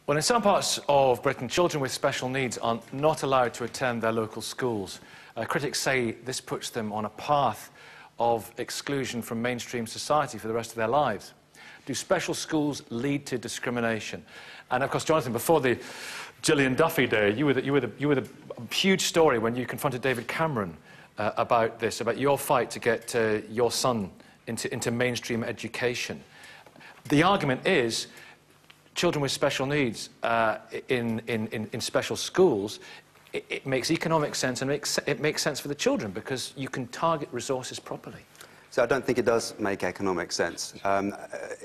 Well, in some parts of Britain, children with special needs are not allowed to attend their local schools. Critics say this puts them on a path of exclusion from mainstream society for the rest of their lives. Do special schools lead to discrimination? And of course, Jonathan, before the Gillian Duffy day, you were the huge story when you confronted David Cameron about this, about your fight to get your son into mainstream education. The argument is children with special needs in special schools, it makes economic sense, and it makes sense for the children because you can target resources properly. So I don't think it does make economic sense.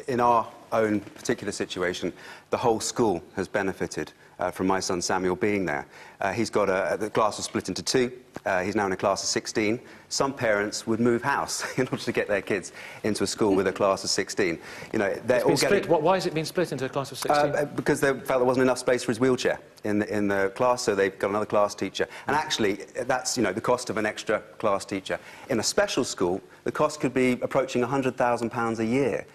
In our own particular situation, the whole school has benefited from my son Samuel being there. He's got the class was split into two. He's now in a class of 16. Some parents would move house in order to get their kids into a school with a class of 16. You know, they're all getting... Why has it been split into a class of 16? Because they felt there wasn't enough space for his wheelchair in the class, so they've got another class teacher. And actually, that's, you know, the cost of an extra class teacher. In a special school, the cost could be approaching £100,000 a year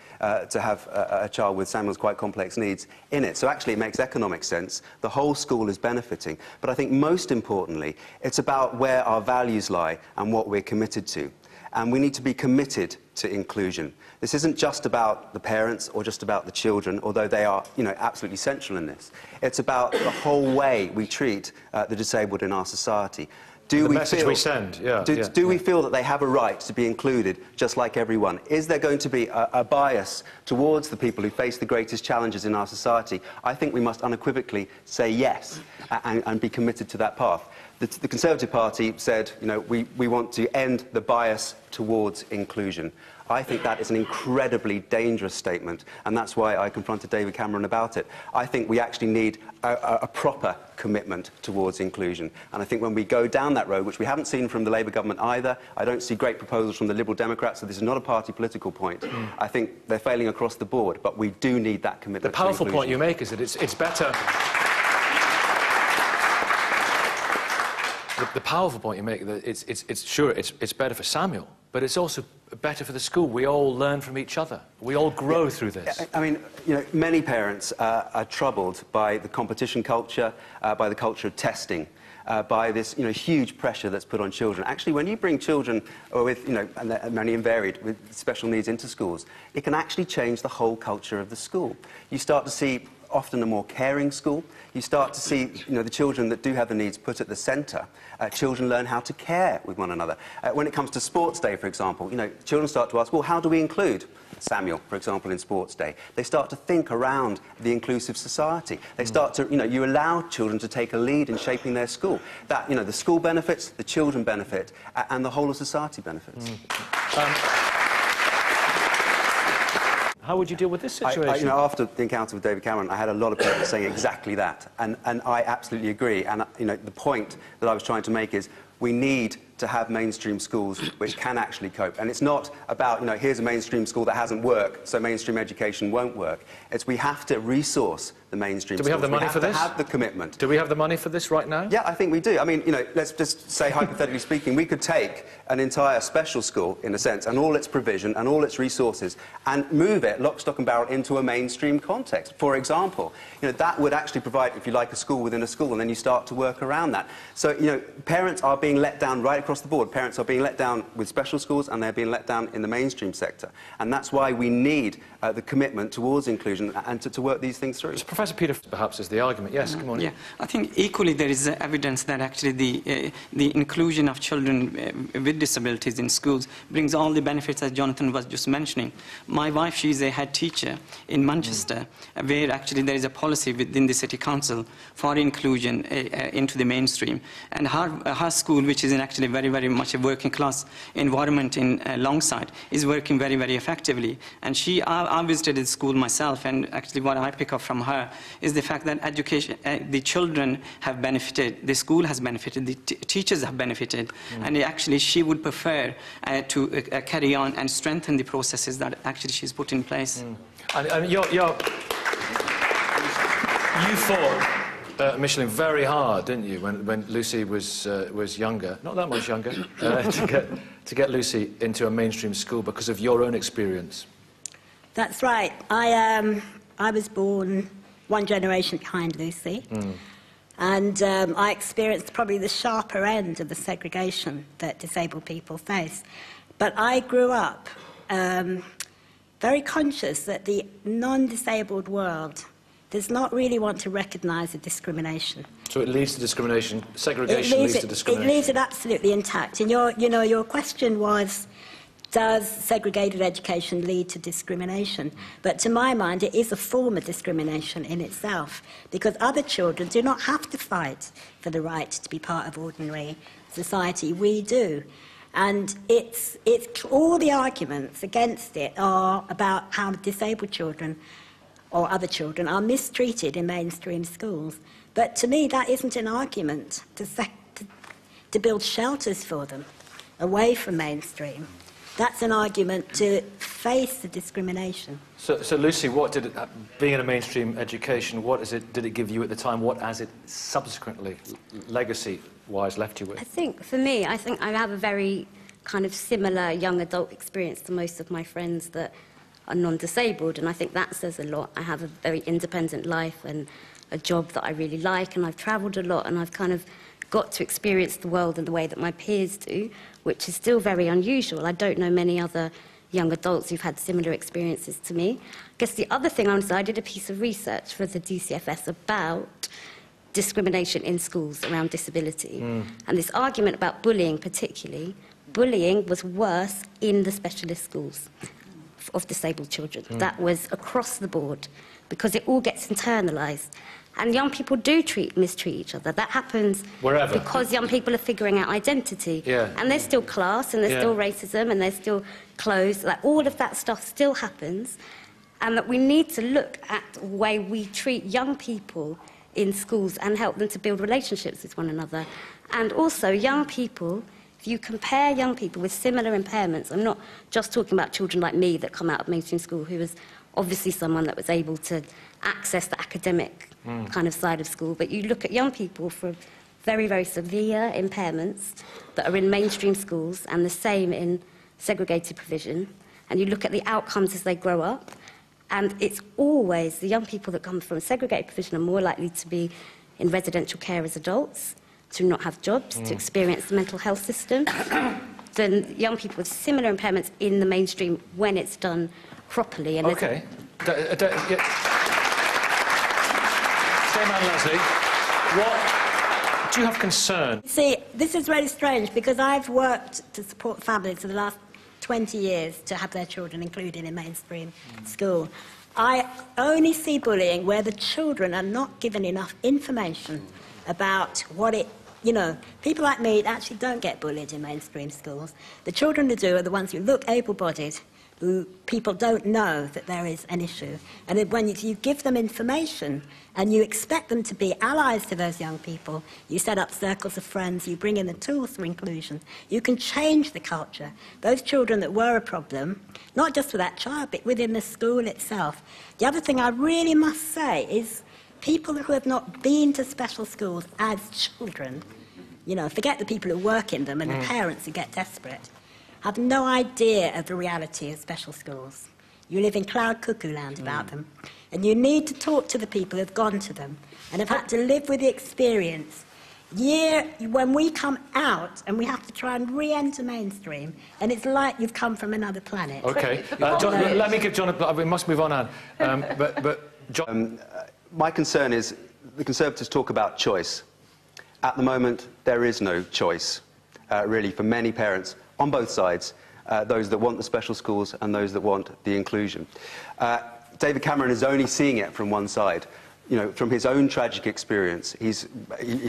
to have a child with Samuel's quite complex needs in it. So actually, it makes economic sense. The whole school is benefiting. But I think most importantly, it's about where our values lie and what we're committed to. And we need to be committed to inclusion. This isn't just about the parents or just about the children, although they are, you know, absolutely central in this. It's about the whole way we treat the disabled in our society. Do we feel that they have a right to be included just like everyone? Is there going to be a bias towards the people who face the greatest challenges in our society? I think we must unequivocally say yes and be committed to that path. The Conservative Party said, you know, we want to end the bias towards inclusion. I think that is an incredibly dangerous statement, and that's why I confronted David Cameron about it. I think we actually need a proper commitment towards inclusion. And I think when we go down that road, which we haven't seen from the Labour government either, I don't see great proposals from the Liberal Democrats, so this is not a party political point. I think they're failing across the board, but we do need that commitment to inclusion. The powerful point you make is that it's better... The powerful point you make, that it's better for Samuel, but it's also better for the school. We all learn from each other. We all grow through this. I mean, you know, many parents are troubled by the competition culture, by the culture of testing, by this, you know, huge pressure that's put on children. Actually, when you bring children with, you know, and many and varied, with special needs into schools, it can actually change the whole culture of the school. You start to see often a more caring school. You start to see, you know, the children that do have the needs put at the centre. Children learn how to care with one another. When it comes to Sports Day, for example, you know, children start to ask, well, how do we include Samuel, for example, in Sports Day? They start to think around the inclusive society. They start to, you know, you allow children to take a lead in shaping their school. That, you know, the school benefits, the children benefit, and the whole of society benefits. How would you deal with this situation? You know, after the encounter with David Cameron, I had a lot of people saying exactly that, and I absolutely agree. And you know, the point that I was trying to make is we need to have mainstream schools which can actually cope. And it's not about, you know, here's a mainstream school that hasn't worked, so mainstream education won't work. It's we have to resource the mainstream schools. Do we have the money for this? We have to have the commitment. Do we have the money for this right now? Yeah, I think we do. I mean, you know, let's just say, hypothetically speaking, we could take an entire special school, in a sense, and all its provision and all its resources, and move it, lock, stock and barrel, into a mainstream context. For example, you know, that would actually provide, if you like, a school within a school, and then you start to work around that. So, you know, parents are being let down right across the board. Parents are being let down with special schools, and they're being let down in the mainstream sector. And that's why we need the commitment towards inclusion and to work these things through. So Professor Peter, perhaps, is the argument. Yes, come on. Yeah, I think equally there is evidence that actually the inclusion of children with disabilities in schools brings all the benefits as Jonathan was just mentioning. My wife, she's a head teacher in Manchester, where actually there is a policy within the City Council for inclusion into the mainstream. And her school, which is in actually very much a working class environment in Longside, is working very effectively. And I visited the school myself, and actually what I pick up from her is the fact that education, the children have benefited, the school has benefited, the teachers have benefited, and actually she would prefer to carry on and strengthen the processes that actually she's put in place. And you thought Micheline, very hard, didn't you, when Lucy was younger, not that much younger, to get Lucy into a mainstream school because of your own experience? That's right. I was born one generation behind Lucy, and I experienced probably the sharper end of the segregation that disabled people face. But I grew up very conscious that the non-disabled world does not really want to recognise the discrimination. So it leads to discrimination, segregation leads to discrimination? It leaves it absolutely intact. And your question was, does segregated education lead to discrimination? But to my mind, it is a form of discrimination in itself, because other children do not have to fight for the right to be part of ordinary society. We do. And it's all the arguments against it are about how disabled children or other children are mistreated in mainstream schools. But to me, that isn't an argument to build shelters for them away from mainstream. That's an argument to face the discrimination. So Lucy, what did it, being in a mainstream education, did it give you at the time? What has it subsequently, legacy-wise, left you with? I think, for me, I have a very kind of similar young adult experience to most of my friends that are non-disabled, and I think that says a lot. I have a very independent life and a job that I really like, and I've travelled a lot, and I've kind of got to experience the world in the way that my peers do, which is still very unusual. I don't know many other young adults who've had similar experiences to me. I guess the other thing I want to say, I did a piece of research for the DCFS about discrimination in schools around disability, and this argument about bullying particularly, bullying was worse in the specialist schools of disabled children. That was across the board, because it all gets internalised. And young people do mistreat each other. That happens wherever, because young people are figuring out identity. Yeah. And there's still class, and there's still racism, and there's still clothes. Like, all of that stuff still happens. And that we need to look at the way we treat young people in schools and help them to build relationships with one another. And also, young people, if you compare young people with similar impairments, I'm not just talking about children like me that come out of mainstream school, who was obviously someone that was able to access the academic kind of side of school, but you look at young people for very, very severe impairments that are in mainstream schools and the same in segregated provision, and you look at the outcomes as they grow up, and it's always the young people that come from segregated provision are more likely to be in residential care as adults, to not have jobs, to experience the mental health system, than young people with similar impairments in the mainstream when it's done properly. And OK. Dame Anne Leslie, do you have concern? See, this is really strange, because I've worked to support families for the last 20 years to have their children included in mainstream school. I only see bullying where the children are not given enough information about what it... people like me actually don't get bullied in mainstream schools. The children who do are the ones who look able-bodied, who people don't know that there is an issue. And when you give them information and you expect them to be allies to those young people, you set up circles of friends, you bring in the tools for inclusion, you can change the culture. Those children that were a problem, not just for that child, but within the school itself. The other thing I really must say is people who have not been to special schools as children, forget the people who work in them and the parents who get desperate, have no idea of the reality of special schools. You live in cloud cuckoo land about them. And you need to talk to the people who have gone to them and have had to live with the experience. When we come out and we have to try and re-enter mainstream, and it's like you've come from another planet. OK. Let me give John we must move on, Anne. But John... my concern is the Conservatives talk about choice. At the moment, there is no choice, really, for many parents on both sides, those that want the special schools and those that want the inclusion. David Cameron is only seeing it from one side. From his own tragic experience, he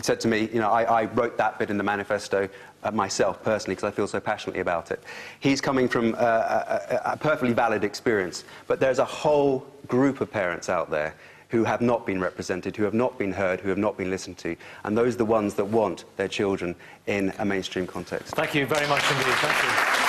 said to me, I wrote that bit in the manifesto myself, personally, because I feel so passionately about it. He's coming from a perfectly valid experience, but there's a whole group of parents out there who have not been represented, who have not been heard, who have not been listened to, and those are the ones that want their children in a mainstream context. Thank you very much indeed. Thank you.